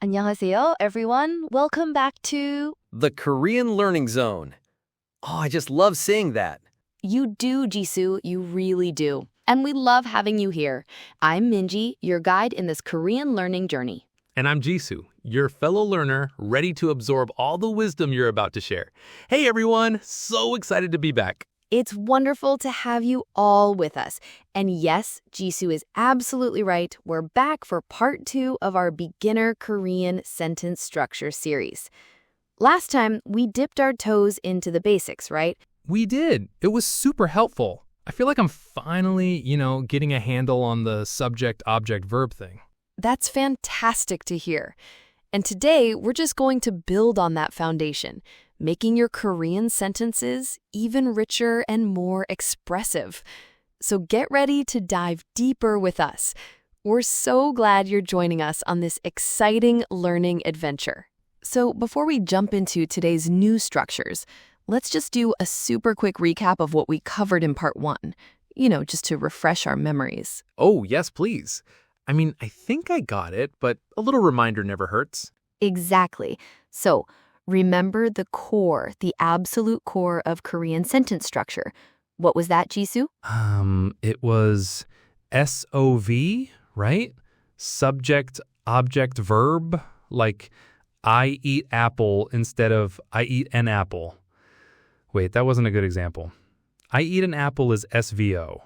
안녕하세요, everyone. Welcome back to... The Korean Learning Zone. Oh, I just love saying that. You do, Jisoo. You really do. And we love having you here. I'm Minji, your guide in this Korean learning journey. And I'm Jisoo, your fellow learner, ready to absorb all the wisdom you're about to share. Hey everyone, so excited to be back. It's wonderful to have you all with us. And yes, Jisoo is absolutely right. We're back for part 2 of our beginner Korean sentence structure series. Last time, we dipped our toes into the basics, right? We did. It was super helpful. I feel like I'm finally, getting a handle on the subject-object-verb thing. That's fantastic to hear. And today, we're just going to build on that foundation, making your Korean sentences even richer and more expressive. So get ready to dive deeper with us. We're so glad you're joining us on this exciting learning adventure. So before we jump into today's new structures, let's just do a super quick recap of what we covered in part 1, just to refresh our memories. Oh, yes, please. I think I got it, but a little reminder never hurts. Exactly. So remember the core, the absolute core of Korean sentence structure. What was that, Jisoo? It was SOV, right? Subject, object, verb, like I eat apple instead of I eat an apple. Wait, that wasn't a good example. I eat an apple is SVO.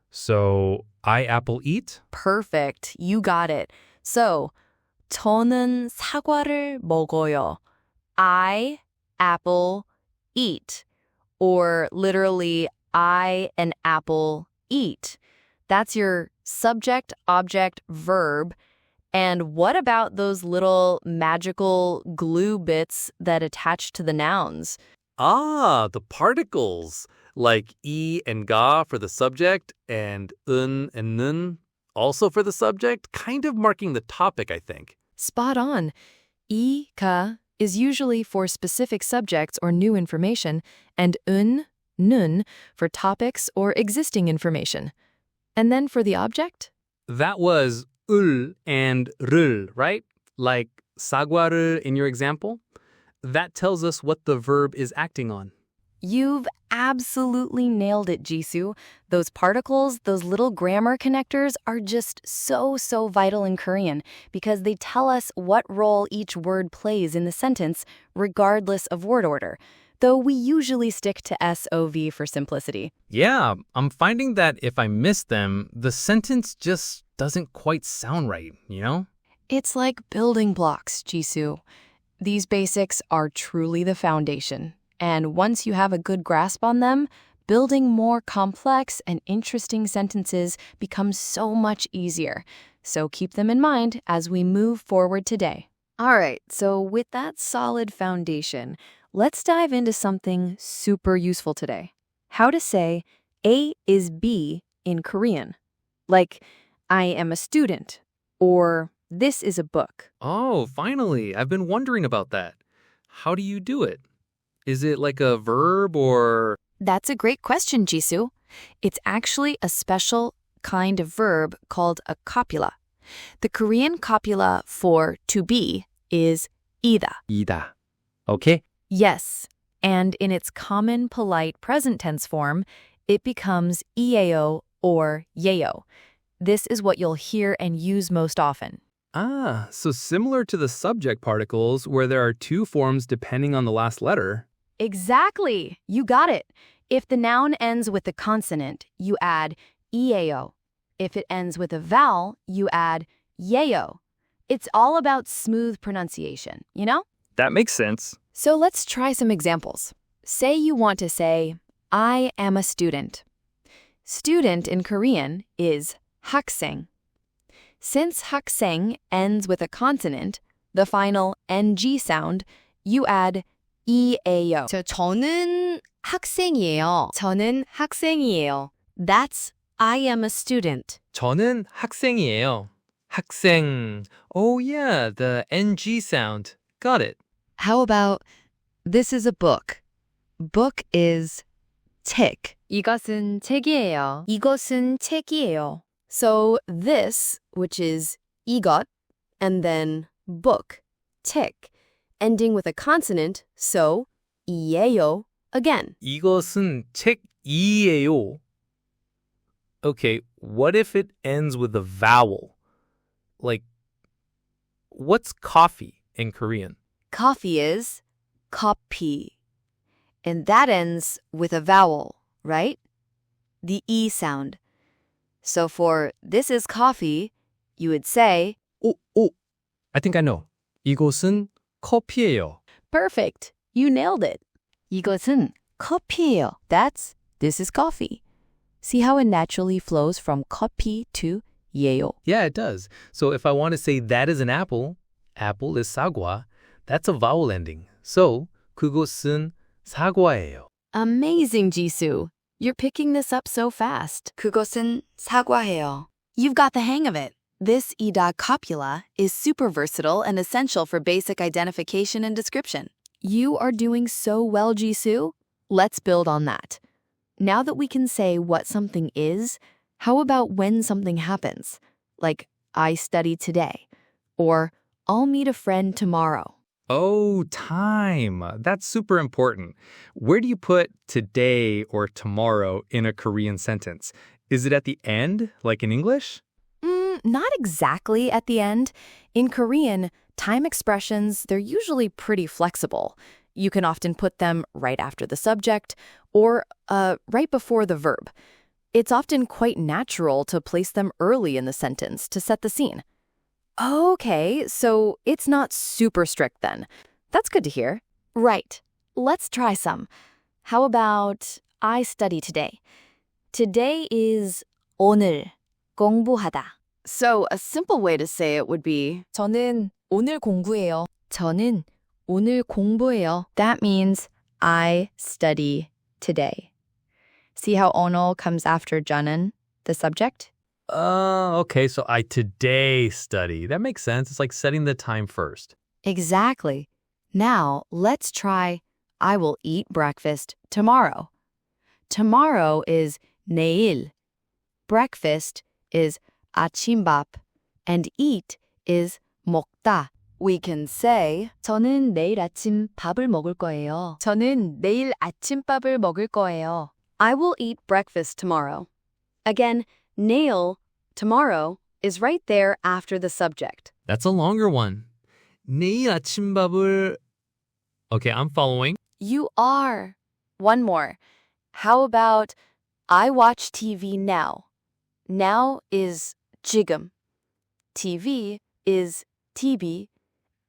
So I apple eat? Perfect. You got it. So 저는 사과를 먹어요. I apple eat. Or literally, I an apple eat. That's your subject, object, verb. And what about those little magical glue bits that attach to the nouns? Ah, the particles, like e and ga for the subject, and and nun also for the subject, kind of marking the topic, I think. Spot on. I, ka is usually for specific subjects or new information, and nun for topics or existing information. And then for the object? That was ul and rul, right? Like 사과를 in your example. That tells us what the verb is acting on. You've absolutely nailed it, Jisoo. Those particles, those little grammar connectors are just so vital in Korean because they tell us what role each word plays in the sentence, regardless of word order, though we usually stick to SOV for simplicity. Yeah, I'm finding that if I miss them, the sentence just doesn't quite sound right, It's like building blocks, Jisoo. These basics are truly the foundation. And once you have a good grasp on them, building more complex and interesting sentences becomes so much easier. So keep them in mind as we move forward today. All right, so with that solid foundation, let's dive into something super useful today. How to say A is B in Korean. Like, I am a student, or this is a book. Oh, finally. I've been wondering about that. How do you do it? Is it like a verb or... That's a great question, Jisoo. It's actually a special kind of verb called a copula. The Korean copula for to be is ida. 이다. Okay? Yes, and in its common polite present tense form, it becomes ieo or yeo. This is what you'll hear and use most often. Ah, so similar to the subject particles where there are two forms depending on the last letter. Exactly. You got it. If the noun ends with a consonant, you add ieo. If it ends with a vowel, you add yeo. It's all about smooth pronunciation, That makes sense. So let's try some examples. Say you want to say, I am a student. Student in Korean is 학생. Since 학생 ends with a consonant, the final ng sound, you add eeo. 저는 학생이에요. 저는 학생이에요. That's I am a student. 저는 학생이에요. 학생. Oh yeah, the ng sound. Got it. How about this is a book? Book is 책. 이것은 책이에요. 이것은 책이에요. So this, which is 이것, and then book, tick, ending with a consonant, so 이에요 again. 이것은 책이에요. Okay, what if it ends with a vowel? Like, what's coffee in Korean? Coffee is 커피. And that ends with a vowel, right? The E sound. So for this is coffee, you would say, I think I know. 이곳은 커피예요. perfect. You nailed it. 이것은 커피예요. This is coffee. See how it naturally flows from 커피 to 예요. Yeah, it does. So if I want to say that is an apple, apple is 사과, that's a vowel ending. So 그것은 사과예요. Amazing, Jisoo. You're picking this up so fast. 그것은 사과해요. You've got the hang of it. This Copula is super versatile and essential for basic identification and description. You are doing so well, Jisoo. Let's build on that. Now that we can say what something is, how about when something happens? Like, I study today. Or, I'll meet a friend tomorrow. Oh, time. That's super important. Where do you put today or tomorrow in a Korean sentence? Is it at the end, like in English? Not exactly at the end. In Korean, time expressions, they're usually pretty flexible. You can often put them right after the subject or right before the verb. It's often quite natural to place them early in the sentence to set the scene. Okay, so it's not super strict then. That's good to hear. Right. Let's try some. How about I study today? Today is 오늘 공부하다. So a simple way to say it would be 저는 오늘 공부해요. 저는 오늘 공부해요. That means I study today. See how 오늘 comes after 저는, the subject? Okay, so I today study. That makes sense. It's like setting the time first. Exactly. Now let's try I will eat breakfast tomorrow. Tomorrow is 내일. Breakfast is 아침밥. And eat is 먹다. We can say 저는 내일 아침 밥을 먹을 거예요. 저는 내일 아침밥을 먹을 거예요. I will eat breakfast tomorrow. Again, 내일, tomorrow, is right there after the subject. That's a longer one. 내일 아침밥을... Okay, I'm following. You are. One more. How about I watch TV now? Now is 지금. TV is TV.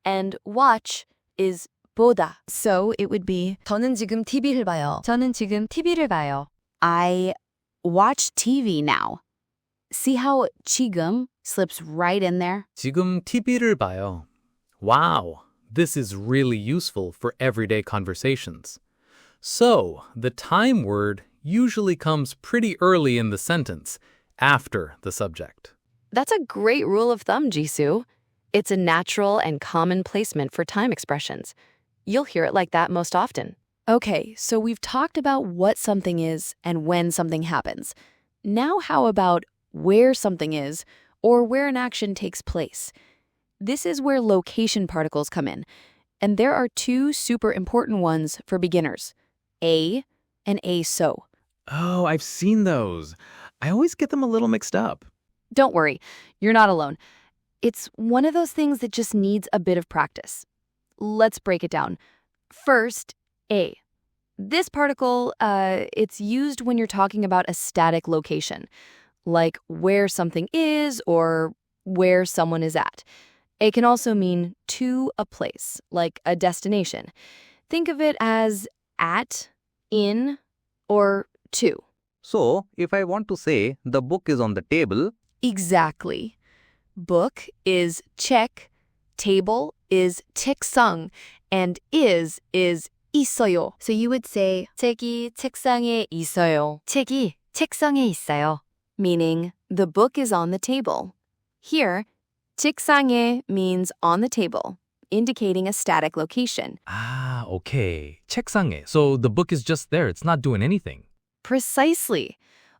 And watch is 보다. So it would be 저는 지금 TV를 봐요. 저는 지금 TV를 봐요. I watch TV now. See how 지금 slips right in there? 지금 TV를 봐요. Wow, this is really useful for everyday conversations. So, the time word usually comes pretty early in the sentence, after the subject. That's a great rule of thumb, Jisoo. It's a natural and common placement for time expressions. You'll hear it like that most often. Okay, so we've talked about what something is and when something happens. Now how about where something is or where an action takes place? This is where location particles come in. And there are two super important ones for beginners, a and a so. Oh, I've seen those. I always get them a little mixed up. Don't worry, you're not alone. It's one of those things that just needs a bit of practice. Let's break it down. First, a. This particle, it's used when you're talking about a static location, like where something is or where someone is at. It can also mean to a place, like a destination. Think of it as at, in, or to. So, if I want to say the book is on the table, Exactly. Book is 책, table is 책상, and is 있어요. So you would say 책이 책상에 있어요. 책이 책상에 있어요. Meaning the book is on the table. Here, 책상에 means on the table, indicating a static location. Ah, okay. 책상에. So the book is just there. It's not doing anything. Precisely.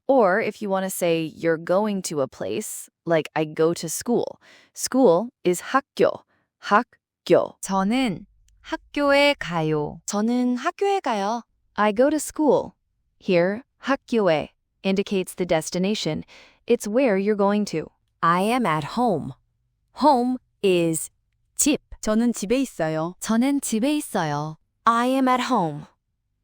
Or if you want to say you're going to a place, like I go to school. School is 학교. 학교. 저는 학교에 가요. 저는 학교에 가요. I go to school. Here, 학교에 indicates the destination. It's where you're going to. I am at home. Home is 집. 저는 집에 있어요. 저는 집에 있어요. I am at home.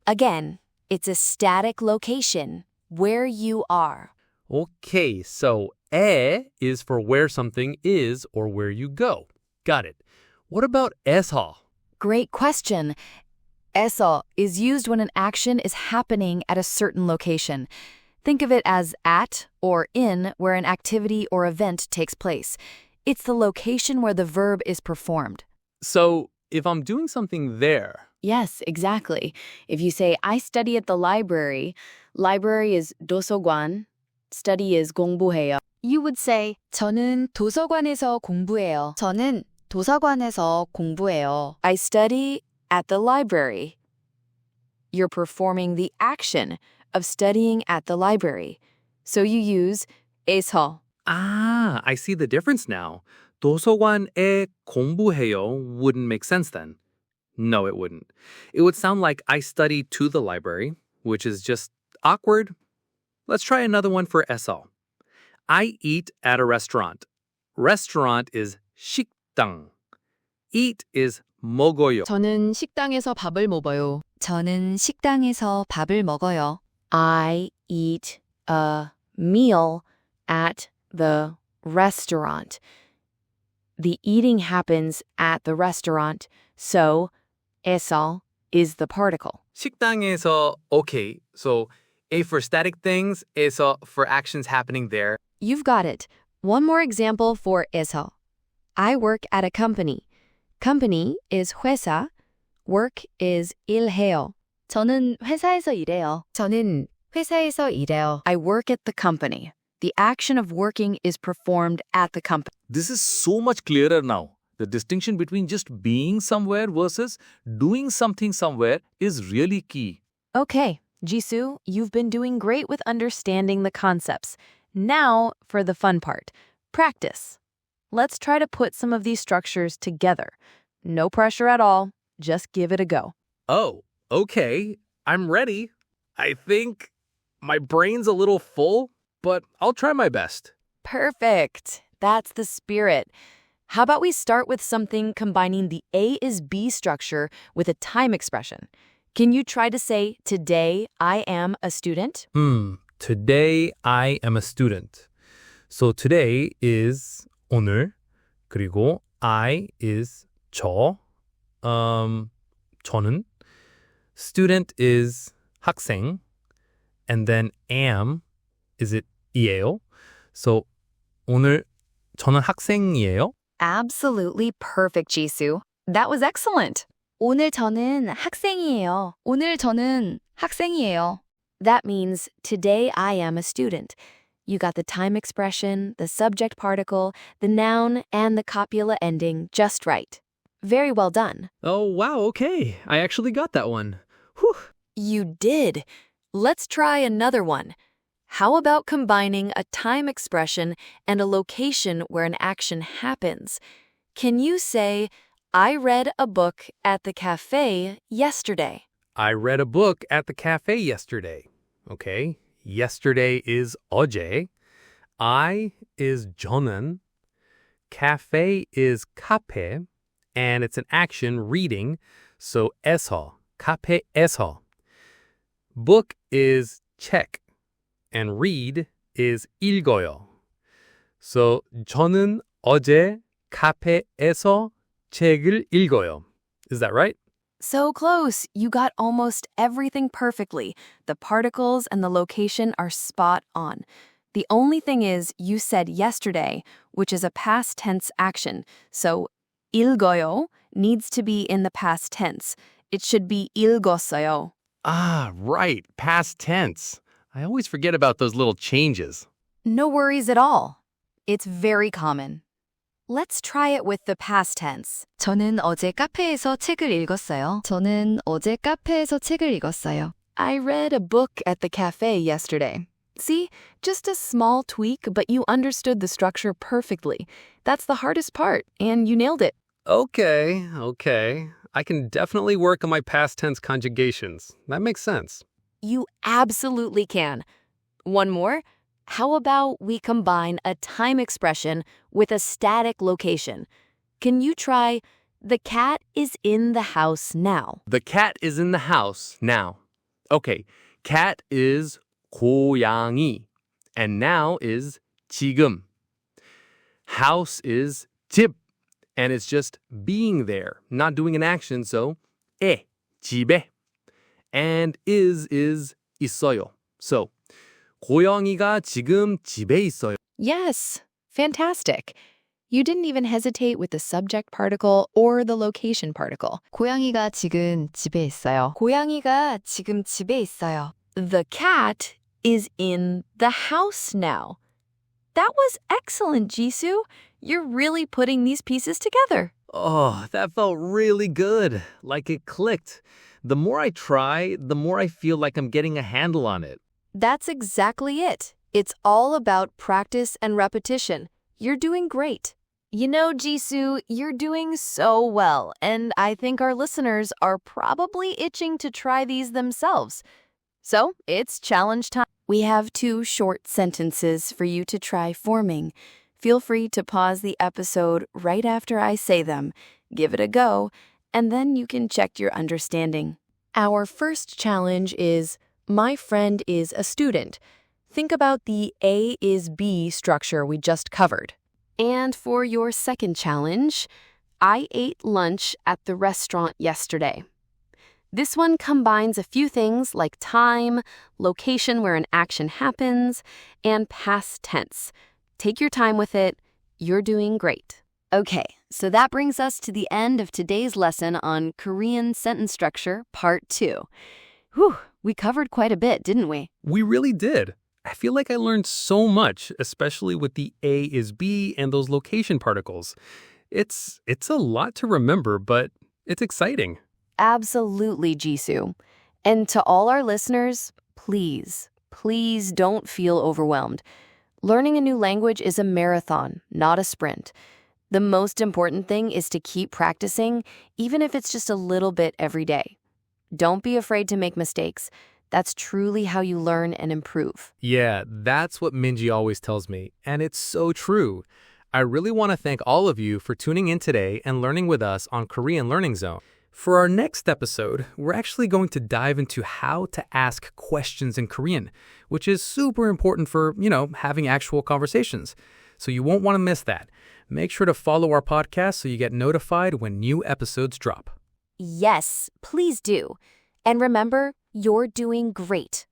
Again, it's a static location, where you are. Okay, so 에 is for where something is or where you go. Got it. What about 에서? Great question. 에서 is used when an action is happening at a certain location. Think of it as at or in where an activity or event takes place. It's the location where the verb is performed. So if I'm doing something there, Yes, exactly. If you say, I study at the library is 도서관, study is 공부해요. You would say, 저는 도서관에서 공부해요. 저는 도서관에서 공부해요. I study at the library. You're performing the action of studying at the library. So you use 에서. I see the difference now. 도서관에 공부해요 wouldn't make sense then. No, it wouldn't. It would sound like I study to the library, which is just awkward. Let's try another one for 에서. I eat at a restaurant. Restaurant is 식당. Eat is 먹어요. 저는 식당에서 밥을 먹어요. 저는 식당에서 밥을 먹어요. I eat a meal at the restaurant. The eating happens at the restaurant, so 에서 is the particle. 식당에서, okay, so A for static things, 에서 for actions happening there. You've got it. One more example for 에서. I work at a company. Company is 회사. Work is 일해요. 저는 회사에서 일해요. 저는 회사에서 일해요. I work at the company. The action of working is performed at the company. This is so much clearer now. The distinction between just being somewhere versus doing something somewhere is really key. Okay, Jisoo, you've been doing great with understanding the concepts. Now for the fun part. Practice. Let's try to put some of these structures together. No pressure at all. Just give it a go. Oh, okay. I'm ready. I think my brain's a little full, but I'll try my best. Perfect. That's the spirit. How about we start with something combining the A is B structure with a time expression? Can you try to say, today I am a student? Today I am a student. So today is 오늘, 그리고 I is 저, 저는, student is 학생, and then am, is it 이에요? So 오늘 저는 학생이에요? Absolutely perfect, Jisoo. That was excellent. 오늘 저는 학생이에요. 오늘 저는 학생이에요. That means today I am a student. You got the time expression, the subject particle, the noun, and the copula ending just right. Very well done. Oh, wow, okay. I actually got that one. Whew. You did. Let's try another one. How about combining a time expression and a location where an action happens? Can you say, I read a book at the cafe yesterday? I read a book at the cafe yesterday. Okay, yesterday is 어제. I is 저는. Cafe is 카페. And it's an action, reading. So 에서, 카페에서. Book is 책. And read is 읽어요. So 저는 어제 카페에서 책을 읽어요. Is that right? So close. You got almost everything perfectly. The particles and the location are spot on. The only thing is you said yesterday, which is a past tense action. So 읽어요 needs to be in the past tense. It should be 읽었어요. Ah, right. Past tense. I always forget about those little changes. No worries at all. It's very common. Let's try it with the past tense. 저는 어제 카페에서 책을 읽었어요. 저는 어제 카페에서 책을 읽었어요. I read a book at the cafe yesterday. See, just a small tweak, but you understood the structure perfectly. That's the hardest part, and you nailed it. Okay. I can definitely work on my past tense conjugations. That makes sense. You absolutely can. One more. How about we combine a time expression with a static location? Can you try, the cat is in the house now? The cat is in the house now. Okay, cat is 고양이 and now is 지금. House is 집 and it's just being there, not doing an action, so 집에. And is 있어요. So 고양이가 지금 집에 있어요. Yes, fantastic. You didn't even hesitate with the subject particle or the location particle. 고양이가 지금 집에 있어요. 고양이가 지금 집에 있어요. The cat is in the house now. That was excellent, Jisoo. You're really putting these pieces together. Oh, that felt really good. Like it clicked. The more I try, the more I feel like I'm getting a handle on it. That's exactly it. It's all about practice and repetition. You're doing great. You know, Jisoo, you're doing so well, and I think our listeners are probably itching to try these themselves. So, it's challenge time. We have 2 short sentences for you to try forming. Feel free to pause the episode right after I say them, give it a go, and then you can check your understanding. Our first challenge is, my friend is a student. Think about the A is B structure we just covered. And for your second challenge, I ate lunch at the restaurant yesterday. This one combines a few things like time, location where an action happens, and past tense. Take your time with it. You're doing great. Okay, so that brings us to the end of today's lesson on Korean sentence structure, part 2. Whew, we covered quite a bit, didn't we? We really did. I feel like I learned so much, especially with the A is B and those location particles. It's a lot to remember, but it's exciting. Absolutely, Jisoo. And to all our listeners, please don't feel overwhelmed. Learning a new language is a marathon, not a sprint. The most important thing is to keep practicing, even if it's just a little bit every day. Don't be afraid to make mistakes. That's truly how you learn and improve. Yeah, that's what Minji always tells me, and it's so true. I really want to thank all of you for tuning in today and learning with us on Korean Learning Zone. For our next episode, we're actually going to dive into how to ask questions in Korean, which is super important for, having actual conversations. So you won't want to miss that. Make sure to follow our podcast so you get notified when new episodes drop. Yes, please do. And remember, you're doing great.